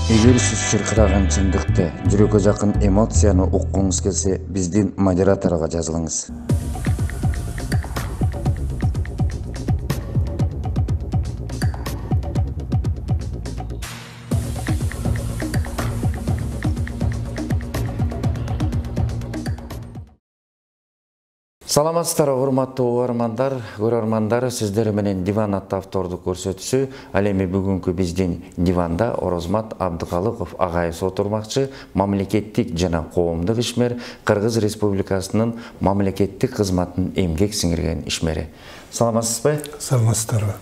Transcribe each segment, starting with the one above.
Эгер сиз чыркыраган чындыкты, жүрөккө жакын эмоцияны уккуңуз келсе, биздин модераторго жазылыңыз. Саламатсыздар, урматтуу көрөрмандар, сиздер менен Диван аттуу автордук көрсөтүүсү. Ал эми бүгүнкү биздин диванда Орозмат Абдыкалыков агайыбыз отурмакчы, мамлекеттик жана коомдук ишмер, Кыргыз Республикасынын мамлекеттик кызматын эмгек сиңирген ишмери. Саламатсызбы? Саламатсыздарбы.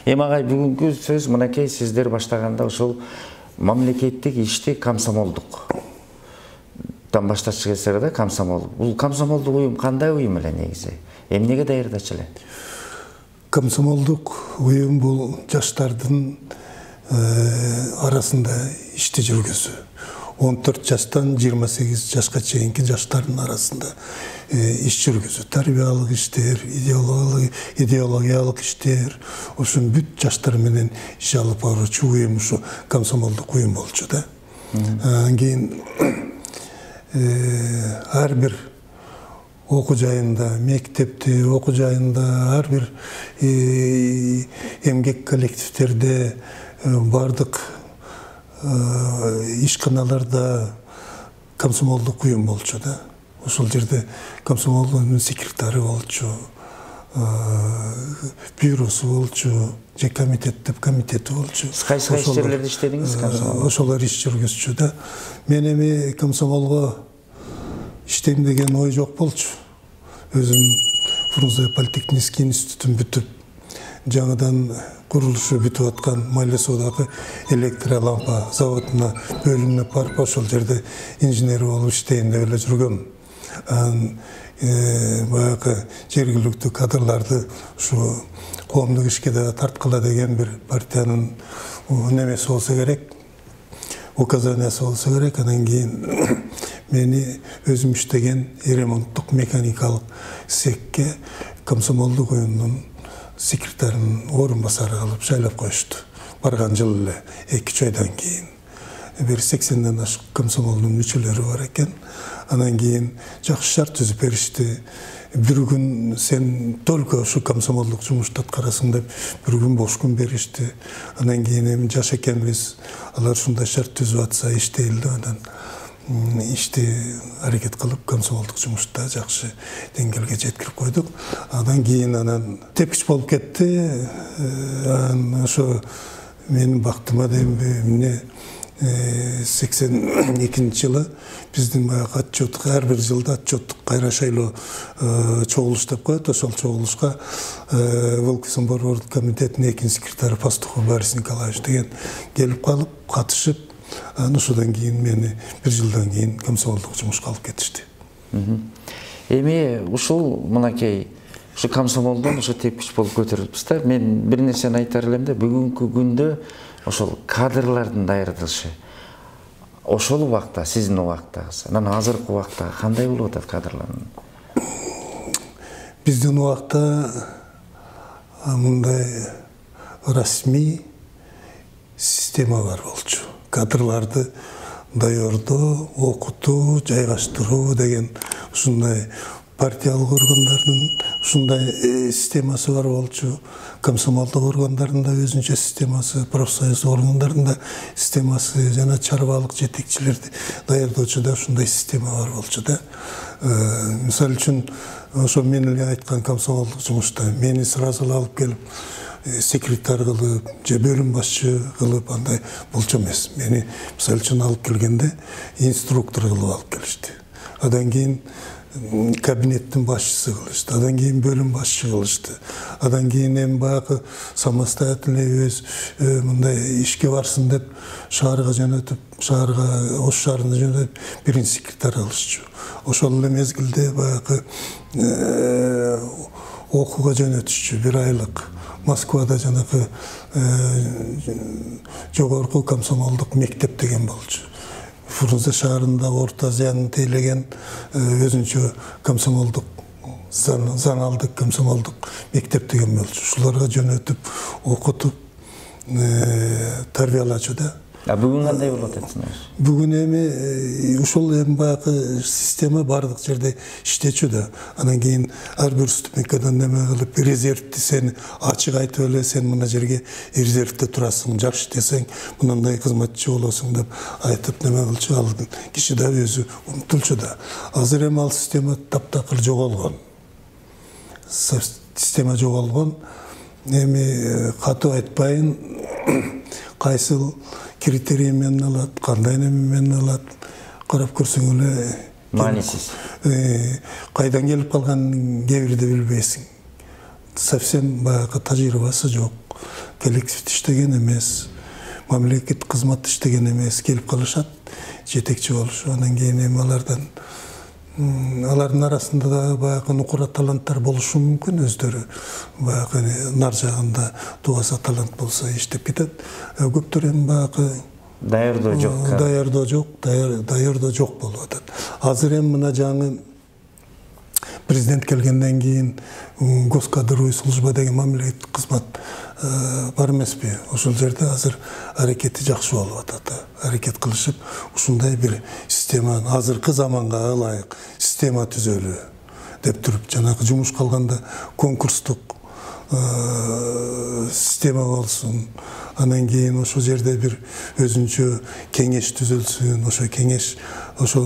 Эми агай, бүгүнкү сөз мынакей, сиздер баштаганда ошол мамлекеттик ишти комсомолдук баштачу келсек да, комсомол. Бул комсомолдук уюм кандай уюм эле негизи? Эмнеге даярдачу эле? Комсомолдук уюм бул жаштардын арасында ишти жүргүзүү. 14 жаштан 28 жашка чейинки жаштардын арасында иш жүргүзүү. Тарбиялык иштер, идеологиялык иштер, ошо бүт жаштар менен иш алып баруучу уюм ушу комсомолдук уюм болчу да. Кийин ар бир окуу жайында, мектепте, окуу жайында, ар бир эмгек коллективдерде, бардык ишканаларда комсомолдук уюм болчу да. Ошол жерде комсомолдун секретары болчу, бюросу болчу, же комитети болчу. Кайсы жерлерде иштедиңиз комсомолдо? Ошолор иш жүргүзчү да. Мен эми комсомолго иштейм деген ой жок болчу. Өзүм Фрунзе политехнический институтун бүтүп, жаңыдан курулушу бүтүп аткан Майлесуудагы электролампа заводуна бөлүнүп барып, ошол жерде инженер болуп иштейин деп эле жүргөм. Баягы жергиликтүү кадрларды ушу коомдук ишке да тарткыла деген бир партиянын немеси болсо керек, указаниясы болсо керек. Анан кийин мени өзүм иштеген ремонттук механикалык секке комсомолдук уюмдун секретарынын орун басары кылып шайлап коюшту. Барган жылы эле 2 айдан кийин. Бир 80ден ашык комсомолдун мүчөлөрү бар экен. Анан кийин жакшы шарт түзүп беришти. Бир күн сен только ушу комсомолдук жумушту аткарасың деп бир күн бош күн беришти. Анан кийин эми жаш экенбиз, алар ушундай шарт түзүп атса иштейли. Анан ишти аракет кылып комсомолдук жумушта жакшы деңгээлге жеткирип койдук. Андан кийин тепкич болуп кетти. Ошо менин бактыма демби 82 жылы биздин баягы отчеттук, ар бир жылда отчеттук кайра шайлоо чогулуш деп коет. Ошол чогулушка Волкисон борбордук комитетинин экинчи секретары Пастухов Борис Николаевич деген келип калып, катышып, ошодан кийин мени бир жылдан кийин комсомолдук жумушка алып кетишти. Эми ушул мынакей ушу комсомолдон ушу тепкич болуп көтөрүлүпсүз да. Мен бир нерсени айтар элем да, бүгүнкү күндө ошол кадрлардын даярдышы ошол убакта, сиздин убактагы, анан азыркы убакта кандай болуп атат кадрлардын? Биздин убакта мындай расмий система бар болчу. Кадрларды даярдоо, окутуу, жайгаштыруу деген ушундай партиялык органдардын ушундай системасы бар болчу. Комсомолдук органдардын да өзүнчө системасы, профсоюз органдардын да системасы, жана чарбалык жетекчилерди даярдоочу да ушундай система бар болчу да. Мисалы үчүн, ошо мен эле айткан комсомолдук жумушта мени сразу алып келип секретарь кылып, же бөлүм башчы кылып андай болчу эмес. Мени мисалы үчүн алып келгенде инструктор кылып алып келишти. Андан кийин кабинеттин башчысы кылышты, андан кийин бөлүм башчы кылышты. Андан кийин эми баягы самостоятельный өз мындай ишке барсын деп шаарга жөнөтүп, Ош шаарына жөнөтүп биринчи секретарь кылышчу. Ошол эле мезгилде баягы окууга жөнөтүшчү 1 айлык. Москвада жанагы жогорку комсомолдук мектеп деген болчу. Фрунзе шаарында Орто Азиянын тейлеген өзүнчө комсомолдук, заналдык комсомолдук мектеп деген болчу. Ушуларга жөнөтүп, окутуп, тарбиялачу да. Бүгүн кандай болот этсиңер? Бүгүн эми ушул эми баягы система бардык жерде иштечү да. Анан кийин ар бир ступенькадан неме кылып резервди сен ачык айтып эле сен мына жерге резервде турасың, жакшы десең мындай кызматчы болосуң деп айтып неме кылчу, ал киши да өзү умтулчу да. Азыр эми ал система таптакыр жоголгон. Система жоголгон. Эми катуу айтпайын, кайсыл критерий менен алат, кандай неме менен алат, карап көрсөң эле Маанисиз. Кайдан келип калганын кээ бирде билбейсиң. Совсем баягы тажрыйбасы жок. Коллектив иштеген эмес, мамлекет кызмат иштеген эмес, келип калышат, жетекчи болушу. Анан кийин эми алардын арасында да баягы нукура таланттар болушу мүмкүн, өздөрү баягы нар жагында тугаса талант болсо иштеп кетет. Көптөр эми баягы Даярдоо жок. Даярдоо жок болуп атат. Азыр эми мына жаңы президент келгенден кийин госкадровый служба деген мамлекеттик кызмат бар эмеспи? Ошол жерде азыр аракети жакшы болуп атат. Аракет кылышып, ушундай бир системаны азыркы заманга ылайык система түзөлү деп туруп, жанагы жумуш калганда конкурстук система болсун. Анан кийин ошол жерде бир өзүнчө кеңеш түзүлсүн, ошо кеңеш ошо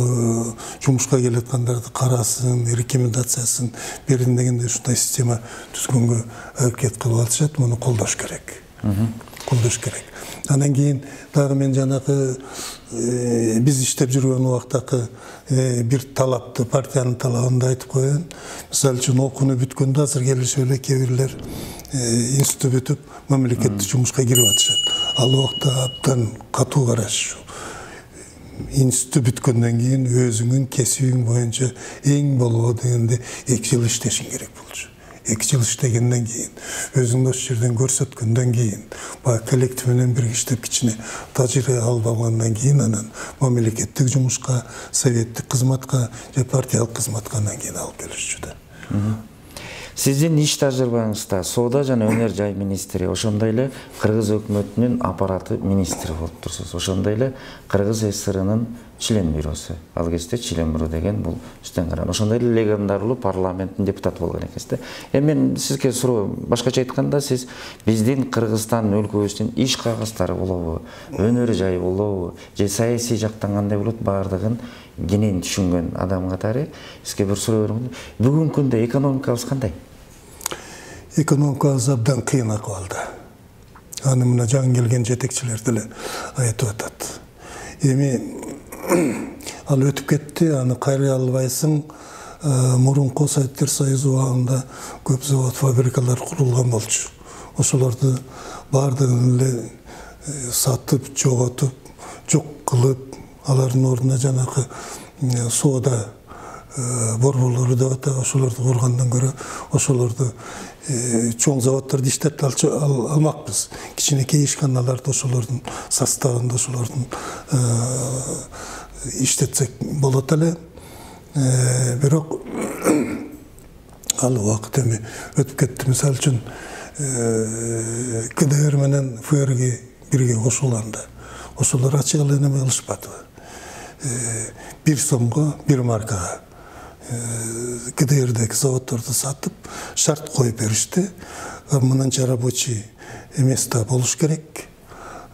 жумушка келаткандарды карасын, рекомендациясын берин дегенде ушундай система түзгөнгө аракет кылып атышат. Муну колдош керек. Колдош керек. Анан кийин дагы мен жанагы биз иштеп жүргөн убактагы бир талапты, партиянын талабын да айтып коеюн. Мисалы үчүн окууну бүткөндө азыр келишип эле кээ бирлер институт бүтүп мамлекеттик жумушка кирип атышат. Ал убакта абдан катуу карашчу. Институт бүткөндөн кийин өзүңүн кесибиң боюнча эң болобу дегенде 2 жыл иштешиң керек болчу. 2 жыл иштегенден кийин, өзүңдү ошол жерден көрсөткөндөн кийин, баягы коллектив менен бирге иштеп кичине тажрыйба алып алгандан кийин анан мамлекеттик жумушка, советтик кызматка же партиялык кызматка анан кийин алып келишчү да. Сиздин иш тажрыйбаңызда соода жана өнөр жай министри, ошондой эле Кыргыз өкмөтүнүн аппараты министри болуп турсуз. Ошондой эле Кыргыз ССРнын член бюросу. Ал кезде член бюро деген бул үстөн караган. Ошондой эле легендарулуу парламенттин депутаты болгон экенсиз. Эми мен сизге суроо, башкача айтканда, сиз биздин Кыргызстан өлкөбүздүн иш кагыздары болобу, өнөр жай болобу, же саясий жактан кандай болот, баардыгын кенен түшүнгөн адам катары сизге бир суроо берем. Бүгүнкү күндө экономикабыз кандай? Экономикабыз абдан кыйын акыбалда. Аны мына жаңы келген жетекчилер деле айтып атат. Эми ал өтүп кетти, аны кайра албайсың. Мурунку Советтер Союзу убагында көп завод, фабрикалар курулган болчу. Ошолорду баардыгын эле сатып, жоготуп, жок кылып, алардын ордуна жанагы соода борборлору деп атат, ошолорду кургандан көрө ошолорду чоң заводдорду иштеп алмакпыз. Кичинекей ишканаларды ошолордун составында ошолордун иштетсек болот эле. Бирок ал убакыт эми өтүп кетти. Мисалы үчүн КДР менен ФРГ бирге кошулганда ошолор ачык эле неме кылышпадыбы? 1 сомго 1 маркага КДРдеги заводдорду сатып шарт коюп беришти. Мынанча рабочий место болуш керек,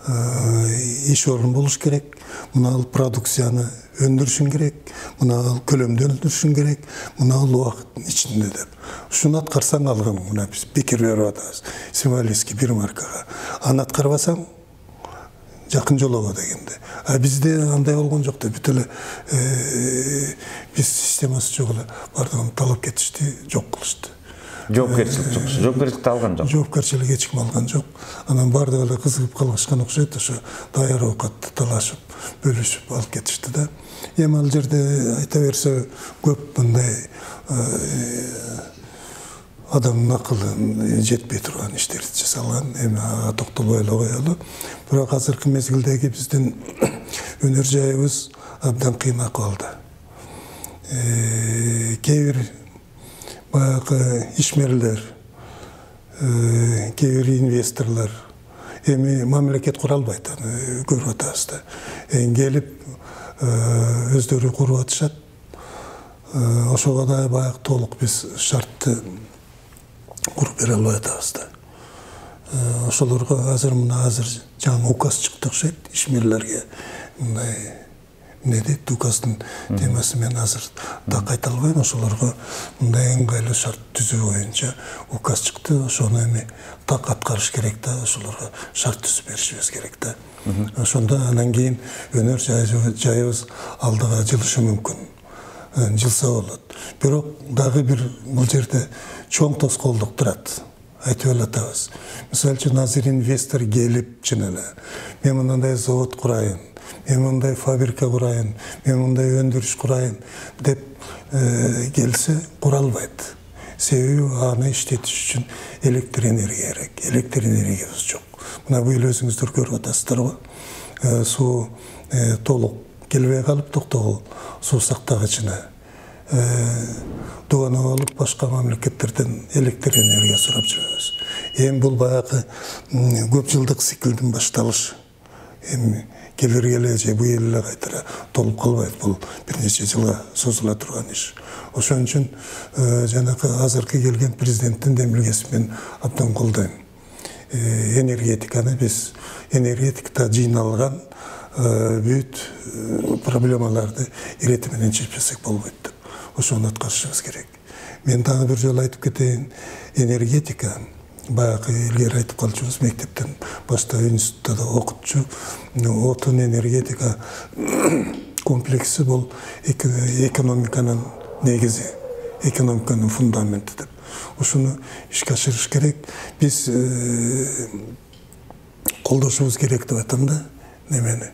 иш орун болуш керек, мына продукцияны өндүрүшүң керек, мына көлөмдө өндүрүшүң керек, мына убакыттын ичинде деп. Ушуну аткарсаң алган, мына биз пикир берип атабыз. Символический 1 маркага. Аны аткарбасаң жакын жолобо дегенде. Бизде андай болгон жок да, бүт эле биз системасы жок эле бардыгын талап кетишти, жок кылышты. Жоопкерчилик жок. Жоопкерчиликти алган жок. Жоопкерчилик эч ким алган жок. Анан бардыгы эле кызыгып калышкан окшойт, ошо даяр оокатты талашып, бөлүшүп алып кетишти да. Эми ал жерде айта берсе көп мындай адамдын акылын жетпей турган иштерди жасалган. Эми токтолбой эле коелу. Бирок азыркы мезгилдеги биздин өнөр жайыбыз абдан кыйын акыбалда. Кээ бир баягы ишмерлер, кээ бир инвесторлор эми мамлекет кура албайт, аны көрүп атабыз да. Келип өздөрү куруп атышат. Ошого да баягы толук биз шартты куруп бере албай атабыз да. Ошолорго азыр жаңы указ чыкты окшойт, ишмерлерге мындай не дейт, указдын темасы мен азыр да кайта албайм. Ошолорго мындай ыңгайлуу шарт түзүү боюнча указ чыкты. Ошону эми так аткарыш керек да, ошолорго шарт түзүп беришибиз керек да. Ошондо анан кийин өнөр жайыбыз алдыга жылышы мүмкүн. Жылса болот. Бирок дагы бир бул жерде чоң тоскоолдук турат. Айтып атабыз. Мисалы үчүн азыр инвестор келип чын эле, мен мындай завод курайын, мен мындай фабрика курайын, мен мындай өндүрүш курайын деп келсе кура албайт. Себеби аны иштетиш үчүн электр энергия керек. Электр энергиябыз жок. Мына бул өзүңүздөр көрүп атасыздарбы? Суу толук келбей калып, токтогул суу сактагычына дубанып алып, башка мамлекеттерден электр энергия сурап жүрөбүз. Эми бул баягы көп жылдык циклдин башталышы. Эми келе же быйыл эле кайтара толуп калбайт. Бул бир нече жылга созула турган иш. Ошон үчүн жанакы азыркы келген президенттин демилгесин мен абдан колдойм. Энергетиканы биз энергетикада жыйналган бүт проблемаларды ирети менен чечпесек болбойт деп. Ошону аткарышыбыз керек. Мен дагы бир жолу айтып кетейин, энергетика баягы илгери айтып калчубуз, мектептен баштап институтта да окутчу, отун энергетика комплекси бул экономиканын негизи, экономиканын фундаменти деп. Ошону ишке ашырыш керек. Биз колдошубуз керек деп айтам да, немени.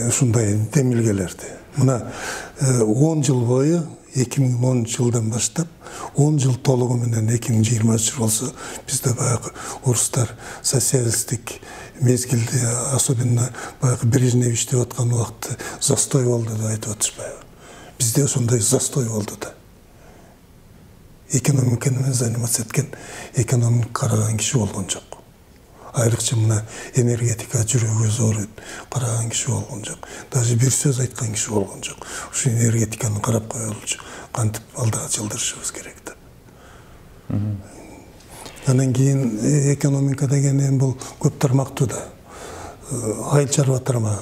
Ушундай демилгелерди. Мына 10 жыл бою 2010 жылдан баштап 10 жыл толугу менен 2020 жыл болсо бизде баягы орустар социалисттик мезгилде, особенно баягы Брежнев иштеп аткан убакты застой болду деп айтып атышпайбы? Бизде ошондой застой болду да. Экономика менен заниматься эткен, экономика караган киши болгон жок. Айрыкча мына энергетика жүрөгү зооруйт караган киши болгон жок. Даже бир сөз айткан киши болгон жок. Ушу энергетиканы карап коелучу, кантип алдыга жылдырышыбыз керек да. Анан кийин экономика деген бул көп тармактуу да. Айыл чарба тармагы.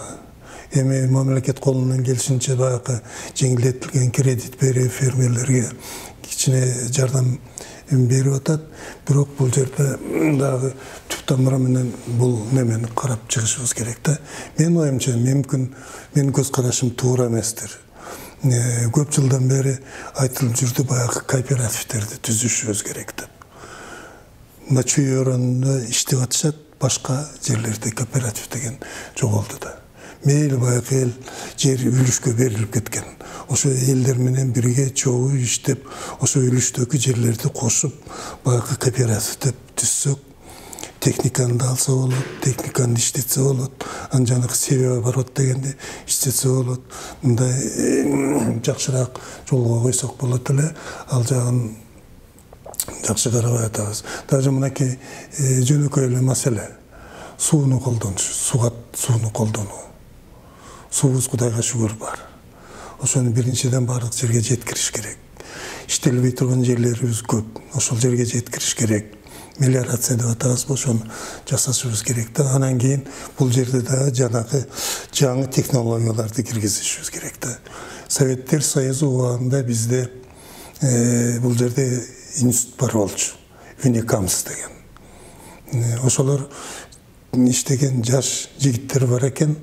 Эми мамлекет колунан келишинче баягы жеңилдетилген кредит берип фермерлерге кичине жардам берип атат. Бирок бул жерде дагы түп тамыры менен бул немени карап чыгышыбыз керек да. Мен оюмча, мүмкүн менин көз карашым туура эместир. Көп жылдан бери айтылып жүрдү, баягы кооперативдерди түзүшүбүз керек деп. Мына чүй орунда иштеп атышат, башка жерлерде кооператив деген жоголду да. Мейли баягы эл жер үлүшкө берилип кеткен. Ошо элдер менен бирге чогуу иштеп, ошо үлүштөгү жерлерди кошуп, баягы кооператив деп түзсөк, техниканы да алса болот, техниканы иштетсе болот, анан жанагы себеби оборот дегенде иштетсе болот. Мындай жакшыраак жолго койсок болот эле, ал жагын жакшы карабай атабыз. Даже мынакей жөнөкөй эле маселе. Сууну колдонуш, сууну колдонуу. Суубуз Кудайга шүгүр бар. Ошону биринчиден бардык жерге жеткириш керек. Иштелбей турган жерлерибиз көп. Ошол жерге жеткириш керек. Мелиорация деп атабыз, ошону жасашыбыз керек да. Анан кийин бул жерде да жанагы жаңы технологияларды киргизишибиз керек да. Советтер Союзу убагында бизде бул жерде институт бар болчу. Уникамс деген. Ошолор иштеген жаш жигиттер бар экен.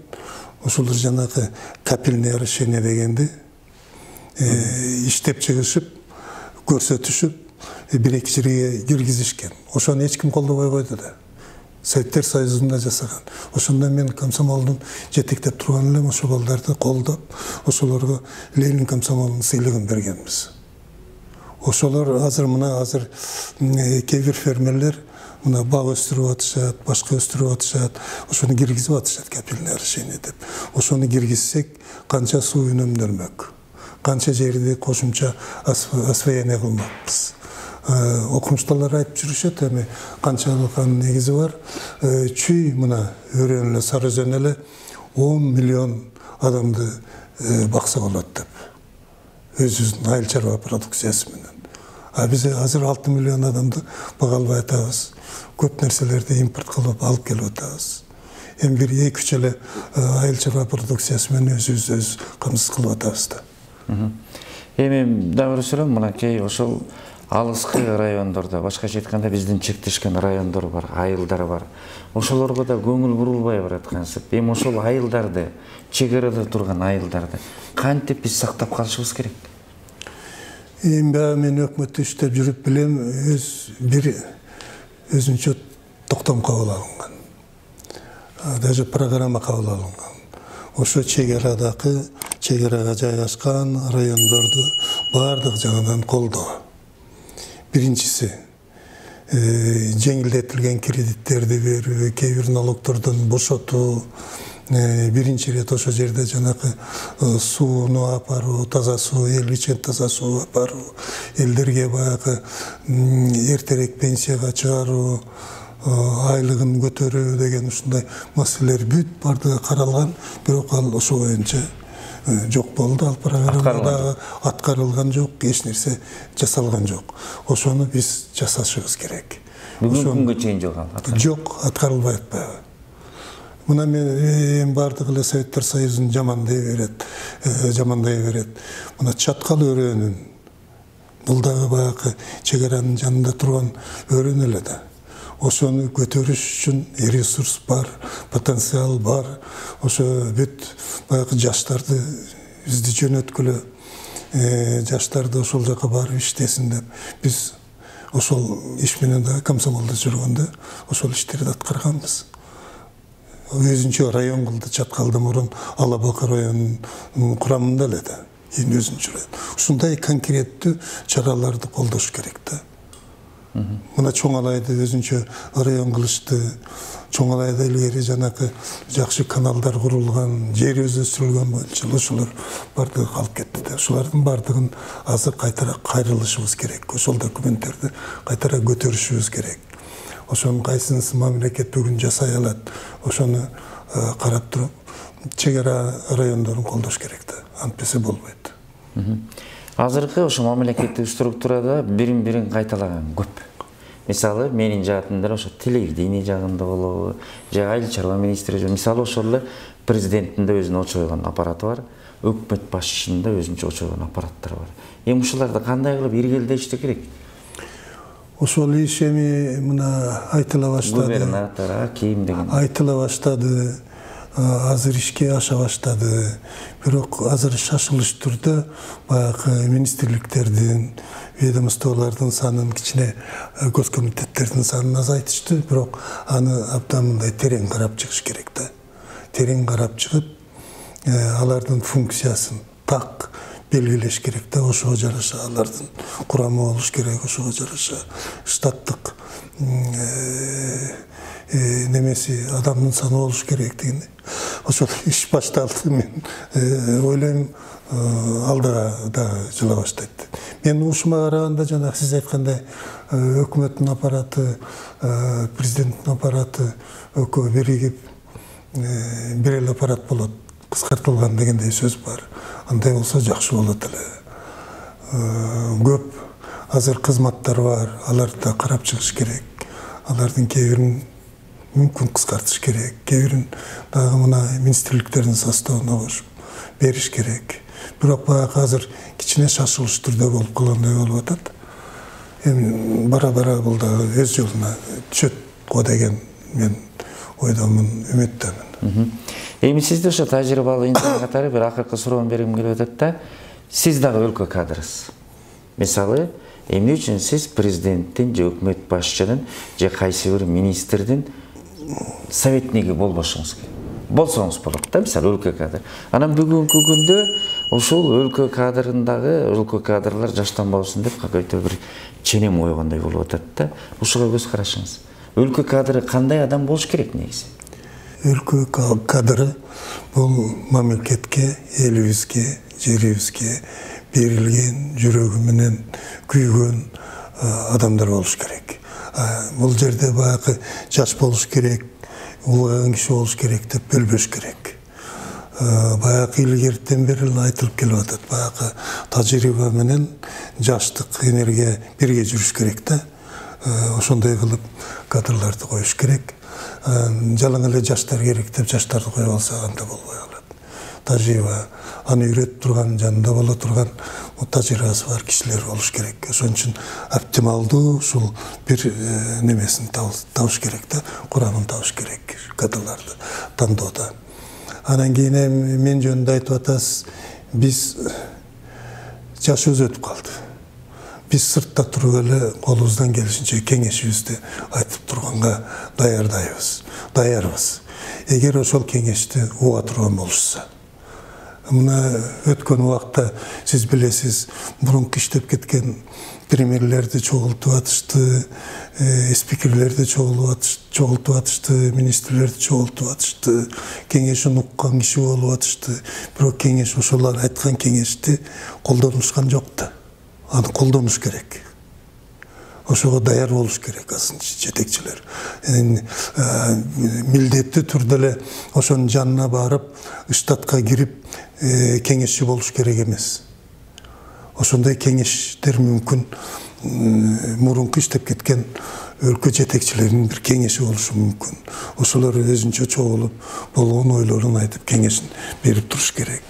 Ошолор жанагы капельное орошение дегенди иштеп чыгышып, көрсөтүшүп, бир-эки жерге киргизишкен. Ошону эч ким колдобой койду да. Советтер Союзунда жасаган. Ошондо мен комсомолдун жетектеп турган элем, ошол балдарды колдоп, ошолорго Ленин комсомолунун сыйлыгын бергенбиз. Ошолор азыр кээ бир фермерлер мына бак өстүрүп атышат, башка өстүрүп атышат, ошону киргизип атышат капельное орошение деп. Ошону киргизсек канча суу үнөмдөлмөк, канча жерди кошумча освоение кылмакпыз. окумуштуулар айтып жүрүшөт, эми канчалык анын негизи бар. Чүй мына өрөөн эле Сары Өзөн эле 10 миллион адамды бакса болот деп. Өзүбүздүн айыл чарба продукциясы менен. Биз азыр 6 миллион адамды бага албай атабыз. Көп нерселерди импорт кылып алып келип атабыз. Эми бир 2-3 эле айыл чарба продукциясы менен өзүбүз камсыз кылып атабыз да. Эми дагы бир суроо, мынакей ошол алыскы райондордо, башкача айтканда биздин чектешкен райондор бар, айылдар бар. Ошолорго да көңүл бурулбай бараткансып, эми ошол айылдарды, чек арада турган айылдарды кантип биз сактап калышыбыз керек? Эми мен өкмөттө иштеп жүрүп билем, өзүнчө токтом кабыл алынган. Даже программа кабыл алынган. Ошо чек арага жайгашкан райондорду бардык жагынан колдоо. Биринчиси жеңилдетилген кредиттерди берүү, кээ бир налогтордон бошотуу, биринчи ирет ошо жерде жанакы сууну апаруу, таза суу, эл ичкен таза суу апаруу, элдерге баягы эртерээк пенсияга чыгаруу, айлыгын көтөрүү деген ушундай маселелер бүт бардыгы каралган, бирок ал ошо боюнча жок болду. Ал программада аткарылган жок, эч нерсе жасалган жок. Ошону биз жасашыбыз керек. Бүгүнкү күнгө чейин жок ал. Жок, аткарылбай атпайбы. Мына мен бардык эле Советтер Союзун жамандай берет. Мына Чаткал өрөөнүн, бул дагы баягы чек аранын жанында турган өрөөн эле да. Ошону көтөрүш үчүн ресурс бар, потенциал бар. Ошо бүт баягы жаштарды бизди жөнөткүлө, жаштарды ошол жака барып иштесин деп. Биз ошол иш менен да комсомолдо жүргөндө ошол иштерди аткарганбыз. Өзүнчө район кылды Чаткалды мурун Алабака районунун курамында эле да. Эми өзүнчө район. Ушундай конкреттүү чараларды колдош керек да. Мына Чоңалайды өзүнчө район кылышты. Чоңалайда илгери жанакы жакшы каналдар курулган, жер өздөштүрүлгөн боюнча ошолор бардыгы калып кетти да. Ошолордун бардыгын азыр кайтара кайрылышыбыз керек. Ошол документтерди кайтара көтөрүшүбүз керек. Ошонун кайсынысы мамлекет бүгүн жасай алат, ошону карап туруп чек ара райондорун колдош керек да. Антпесе болбойт. Азыркы ошо мамлекеттик структурада бирин кайталаган көп. Мисалы, менин жаатымда ошо телевидение жагында болобу, же айыл чарба министри, мисалы ошол эле президенттин да өзүнүн очойгон аппараты бар, өкмөт башчысынын да өзүнчө очойгон аппараттары бар. Эми ушуларды кандай кылып иргелдешти керек? Ошол иш эми мына айтыла баштады. Губернатор, аким деген. Айтыла баштады. Азыр ишке аша баштады. Бирок азыр шашылыш түрдө баягы министрликтердин, ведомстволордун санын, кичине госкомитеттердин санын азайтышты. Бирок аны абдан мындай терең карап чыгыш керек да. Терең карап чыгып, алардын функциясын так белгилеш керек да. Ошого жараша алардын курамы болуш керек, ошого жараша штаттык немеси адамдын саны болуш керек деген. Ошол иш башталды, мен ойлойм алда да жыла баштайт. Мен ушума караганда жана сиз айткандай өкмөттүн аппараты, президенттин аппараты экөө биригип бир эле аппарат болот, кыскартылган дегендей сөз бар. Андай болсо жакшы болот эле. Көп азыр кызматтар бар, аларды да карап чыгыш керек. Алардын кээ бирин мүмкүн кыскартыш керек, кээ бирин дагы мына министрликтердин составына кошуп бериш керек. Бирок баягы азыр кичине шашылыш түрдө болуп калгандай болуп атат. Эми бара-бара бул дагы өз жолуна түшөт го деген мен ойдомун, үмүттөмүн. Эми сизде ошо тажрыйбалуу инсан катары бир акыркы суроону бергим келип атат да. Сиз дагы өлкө кадрысыз. Мисалы, эмне үчүн сиз президенттин же өкмөт башчынын же кайсы бир министрдин советниги болбошуңуз керек? Болсоңуз болот да, мисалы өлкө кадр. Анан бүгүнкү күндө ушул өлкө кадрындагы өлкө кадрлар жаштанбасын деп какой-то бир ченем ойгондой болуп атат да. Ушуга көз карашыңыз. Өлкө кадры кандай адам болуш керек негизи? Өлкө кадры бул мамлекетке, элибизге, жерибизге берилген, жүрөгү менен күйгөн адамдар болуш керек. Бул жерде баягы жаш болуш керек, улгайган киши болуш керек деп бөлбөш керек. Баягы илгертен бери айтылып келип атат. Баягы тажрыйба менен жаштык энергия бирге жүрүш керек да. Ошондой кылып кадрларды коюш керек. Жалаң эле жаштар керек деп жаштарды коюп алса анда болбой калат. Тажрыйба аны үйрөтүп турган, жанында боло турган тажрыйбасы бар кишилер болуш керек. Ошон үчүн оптималдуу ушул бир немесин табыш керек да, курамын табыш керек кадрларды тандоодо. Анан кийин мен жөнүндө айтып атасыз, биз жашыбыз өтүп калды. Biz sırtta turup ele kolumuzdan gelişince kengешибизди айтып турганга даярбыз. Эгер ошол кеңешти уга турган болушса. Мына өткөн убакта сиз билесиз, мурунку иштеп кеткен премьерлерди чогултуп атышты, спикерлерди чогултуп атышты, министрлерди чогултуп атышты, кеңешин уккан киши болуп атышты. Бирок кеңеш ошолор айткан кеңешти колдонушкан жок да. Аны колдонуш керек. Ошого даяр болуш керек асынчы жетекчилер. Милдеттүү түрдө эле ошонун жанына барып, штатка кирип кеңешчи болуш керек эмес. Ошондой кеңештер мүмкүн мурунку иштеп кеткен өлкө жетекчилеринин бир кеңеши болушу мүмкүн. Ошолор өзүнчө чогулуп, болгон ойлорун айтып кеңешин берип туруш керек.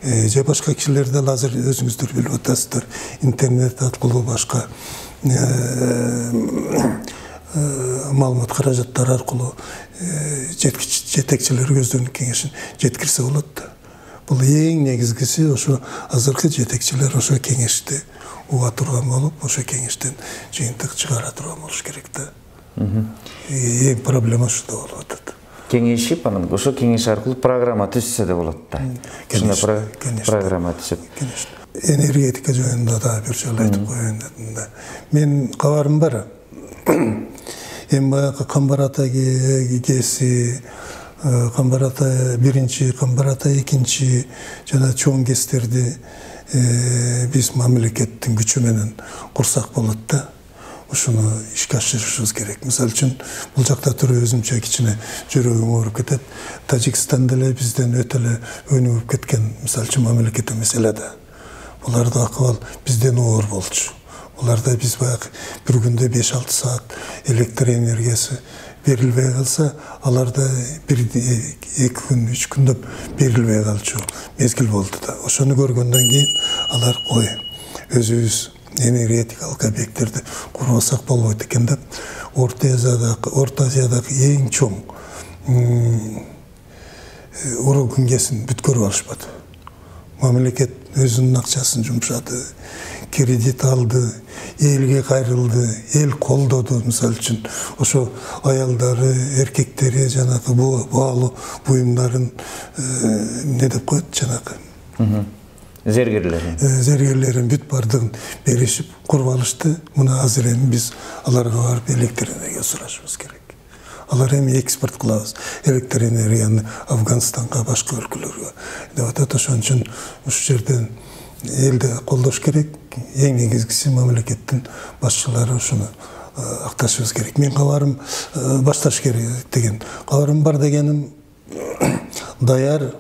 Же башка кишилерде азыр өзүңүздөр билип атасыздар, интернет аркылуу башка маалымат каражаттары аркылуу жетекчилер өздөрүнүн кеңешин жеткирсе болот да. Бул эң негизгиси ошо азыркы жетекчилер ошо кеңешти уга турган болуп, ошо кеңештен жыйынтык чыгара турган болуш керек да. Эң проблема ушунда болуп атат. Кеңешип, анан ошо кеңеш аркылуу программа түзсө да болот да. Программа түзүп. Энергетика жөнүндө да бир жолу айтып коеюн дедим да. Мен кабарым бар. Эми баягы Камбар ата кеси, Камбар ата биринчи, Камбар ата экинчи жана чоң кестерди биз мамлекеттин күчү менен курсак болот да. Ушуну ишке ашырышыбыз керек. Мисалы үчүн, бул жакта туруп өзүмчө кичине жүрөгүм ооруп кетет. Тажикстан деле бизден өтө эле өнүгүп кеткен, мисалы үчүн мамлекет эмес эле да. Буларда акыбал бизден оор болчу. Буларда биз баягы бир күндө 5-6 саат электр энергиясы берилбей калса, аларда 1-2 күн, 3 күндөп берилбей калчу мезгил болду да. Ошону көргөндөн кийин алар өзүбүз энергетикалык объекттерди курбасак болбойт экен деп, Орто Азиядагы эң чоң уруу күнгесин бүткөрүп алышпады. Мамлекет өзүнүн акчасын жумшады, кредит алды, элге кайрылды, эл колдоду. Мисалы үчүн, ошо аялдары, эркектери жанагы баалуу буюмдарын не деп коет жанагы зергерлерин бүт бардыгын беришип куруп алышты. Мына азыр эми биз аларга барып электр энергия сурашыбыз керек. Алар эми экспорт кылабыз электр энергияны Афганистанга, башка өлкөлөргө деп атат. Ошон үчүн ушул жерден элди колдош керек. Эң негизгиси мамлекеттин башчылары ушуну акташыбыз керек. Мен кабарым башташ керек деген кабарым бар дегеним, даяр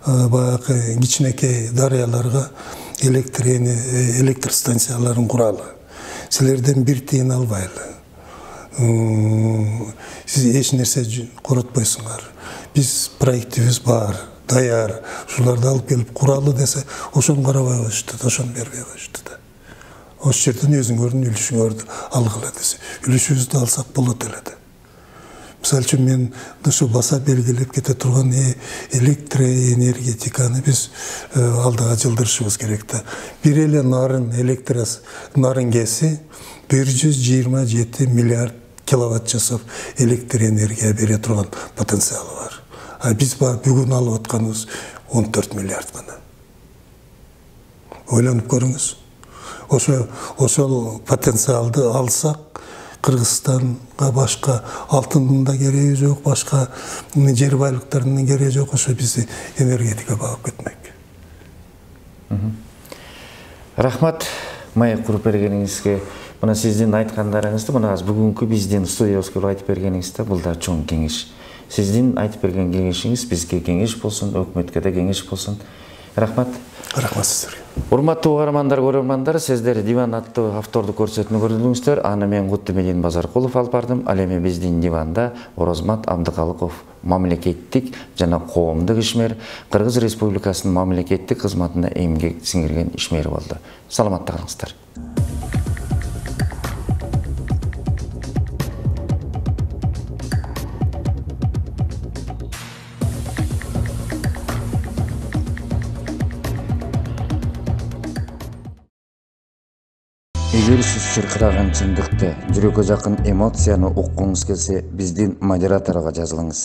баягы кичинекей дарыяларга электр станцияларын куралы. Силерден бир тыйын албайлы. Сиз эч нерсе коротпойсуңар. Биз проектибиз бар, даяр. Ушуларды алып келип куралы десе, ошону карабай коюшту, ошону бербей коюшту да. Ошол жерден өзүңөрдүн үлүшүңөрдү алгыла десе, үлүшүбүздү алсак болот эле да. Мисалы үчүн мен ушу баса белгилеп кете турган электроэнергетиканы биз алдыга жылдырышыбыз керек да. Бир эле нарын кеси 127 миллиард киловатт часов электр энергия бере турган потенциалы бар. А биз бүгүн алып атканыбыз 14 миллиард гана. Ойлонуп көрүңүз. Ошол потенциалды алсак, Кыргызстанга башка алтындын да кереги жок, башка жер байлыктарынын кереги жок, ошо бизди энергетика багып кетмек. Рахмат. маек куруп бергениңизге, мына сиздин айткандарыңызды мына азыр бүгүнкү биздин студиябызга айтып бергениңизде бул да чоң кеңеш. Сиздин айтып берген кеңешиңиз бизге кеңеш болсун, өкмөткө да кеңеш болсун. Рахмат. Рахмат сиздерге. Урматтуу көрөрмандар, сиздер диван аттуу автордук көрсөтүүнү көрдүңүздөр. Аны мен Куттумедин Базаркулов алып бардым. Ал эми биздин диванда Орозмат Абдыкалыков мамлекеттик жана коомдук ишмер, Кыргыз Республикасынын мамлекеттик кызматына эмгек сиңирген ишмер болду. Саламатта калыңыздар. Эгер сиз чыркыраган чындыкты, жүрөккө жакын эмоцияны уккуңуз келсе, биздин модераторго жазылыңыз.